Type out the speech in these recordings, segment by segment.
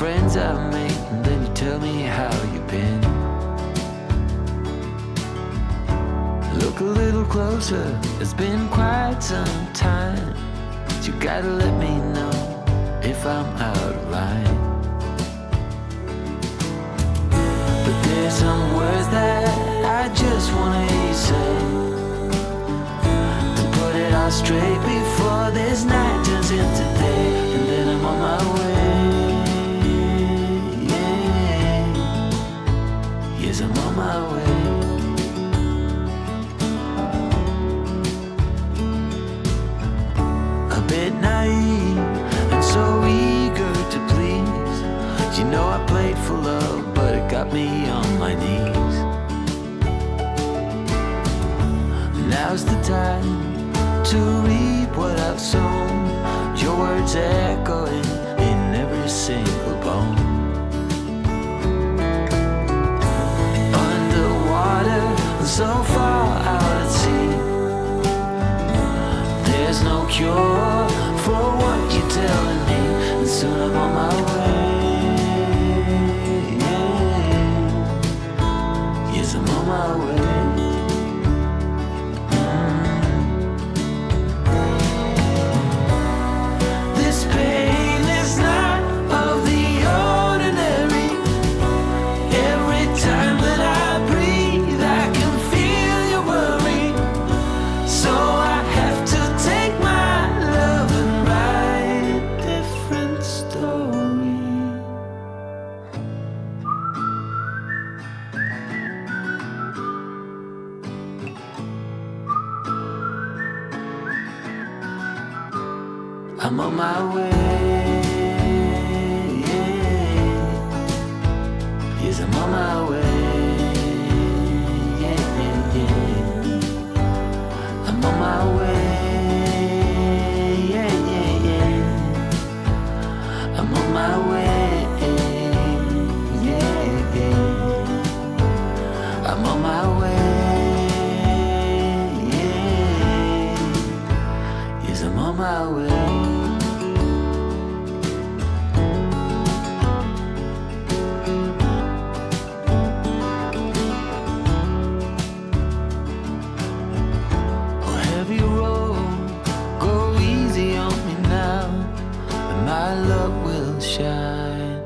friends I've made, and then you tell me how you've been. Look a little closer, it's been quite some time. You gotta let me know if I'm out of line. But there's some words that I just wanna hear you say, to put it all straight before this night turns into day, and then I'm on my way. Yeah. Yes, I'm on my way. A bit naive and so eager to please. You know I played for love, but it got me on my knees. Now's the time to reap what I've sown. Your words echoing in every single bone. Underwater, so far out at sea, there's no cure for what you're telling me, and soon I'm on my way. Yes, I'm on my way. This pain is not of the ordinary. Every time that I breathe, I can feel your worry. So I have to take my love and write a different story. I'm on my way. Yes, I'm on my way. I'm on my way. I'm on my way. I'm on my way. Yes, I'm on my way. My love will shine.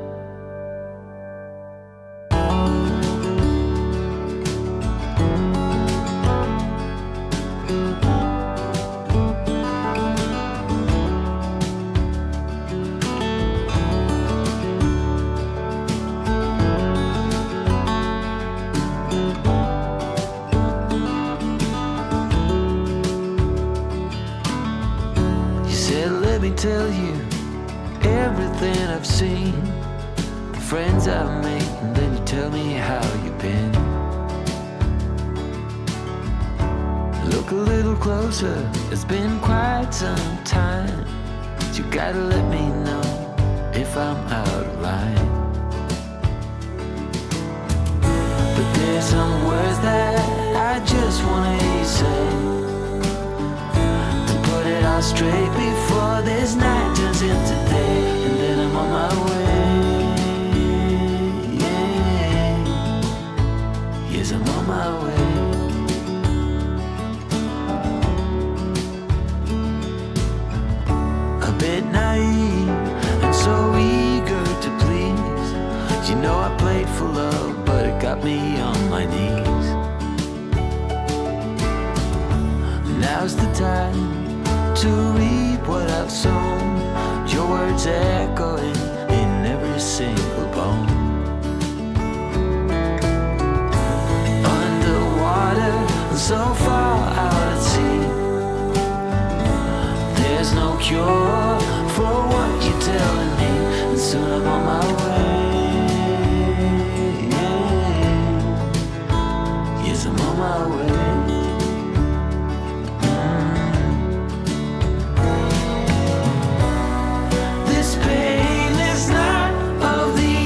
You said, let me tell you everything I've seen, the friends I've made, and then you tell me how you've been. Look a little closer, it's been quite some time. You gotta let me know if I'm out of line. But there's some words that I just wanna hear you say, to put it all straight before this night turns into day, and then I'm on my way. Yeah. Yes, I'm on my way. A bit naive and so eager to please. You know I played for love, but it got me on my knees. Now's the time to reap what I've sown. Your words echoing in every single bone. Underwater, so far out at sea, there's no cure for what you're telling me, and soon I'm on my way. Yes, I'm on my way. This pain is not of the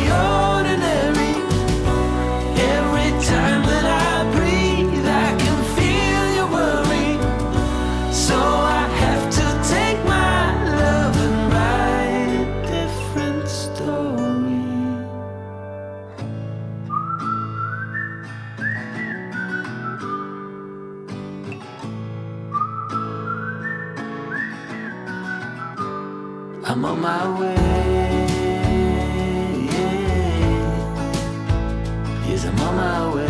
I'm on my way. Yes, I'm on my way.